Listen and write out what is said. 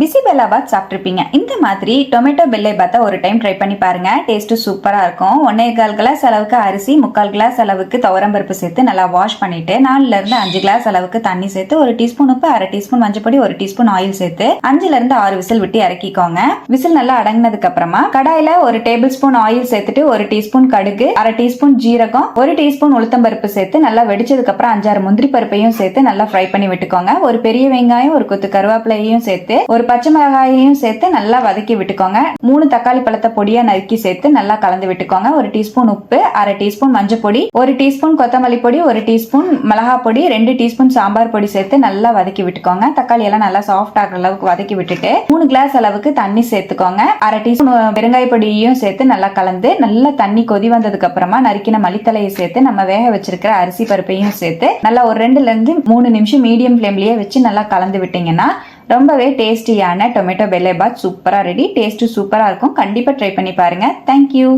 பிசிபெல்லாபாத் சாப்பிட்ருப்பீங்க. இந்த மாதிரி டொமேட்டோ பெல்லை பாத்தை ஒரு டைம் ட்ரை பண்ணி பாருங்க. டேஸ்ட் சூப்பரா இருக்கும். 1.25 கிளாஸ் அளவுக்கு அரிசி, 3/4 கிளாஸ் அளவுக்கு துவரம்பருப்பு சேர்த்து நல்லா வாஷ் பண்ணிட்டு 4ல இருந்து 5 கிளாஸ் அளவுக்கு தண்ணி சேர்த்து 1 டீஸ்பூன் உப்பு, 1/2 டீஸ்பூன் மஞ்சப்பொடி, 1 டீஸ்பூன் ஆயில் சேர்த்து 5ல இருந்து 6 விசில் விட்டு இறக்கிக்கோங்க. விசில் நல்லா அடங்கினதுக்கு அப்புறமா கடாயில 1 டேபிள் ஸ்பூன் ஆயில் சேர்த்துட்டு 1 டீஸ்பூன் கடுகு, 1/2 டீஸ்பூன் ஜீரகம், 1 டீஸ்பூன் உளுத்தம்பருப்பு சேர்த்து நல்லா வெடிச்சதுக்கு அப்புறம் 5-6 முந்திரி பருப்பையும் சேர்த்து நல்லா ஃப்ரை பண்ணி விட்டுக்கோங்க. ஒரு பெரிய வெங்காயம், ஒரு கொத்து கருவேப்பிலையும் சேர்த்து, ஒரு பச்சை மிளகாயையும் சேர்த்து நல்லா வதக்கி விட்டுக்கோங்க. 3 தக்காளி பழத்தை பொடியா நறுக்கி சேர்த்து நல்லா கலந்து விட்டுக்கோங்க. 1 டீஸ்பூன் உப்பு, 1/2 டீஸ்பூன் மஞ்சள் பொடி, 1 டீஸ்பூன் கொத்தமல்லி பொடி, 1 டீஸ்பூன் மிளகா பொடி, 2 டீஸ்பூன் சாம்பார் பொடி சேர்த்து நல்லா வதக்கி விட்டுக்கோங்க. தக்காளி எல்லாம் நல்லா சாஃப்ட் ஆகிற அளவுக்கு வதக்கி விட்டுட்டு 3 கிளாஸ் அளவுக்கு தண்ணி சேர்த்துக்கோங்க. 1/2 டீஸ்பூன் பெருங்காய பொடியையும் சேர்த்து நல்லா கலந்து நல்லா தண்ணி கொதி வந்ததுக்கு அப்புறமா நறுக்கின மல்லித்தலையை சேர்த்து நம்ம வேக வச்சிருக்கிற அரிசி பருப்பையும் சேர்த்து நல்லா ஒரு 2ல இருந்து 3 நிமிஷம் மீடியம் ஃப்ளேம்லயே வச்சு நல்லா கலந்து விட்டீங்கன்னா ரொம்பவே டேஸ்டியான டொமேட்டோ பெல்லை பாத் சூப்பரா ரெடி. டேஸ்ட் சூப்பரா இருக்கும். கண்டிப்பா ட்ரை பண்ணி பாருங்க. தேங்க்யூ.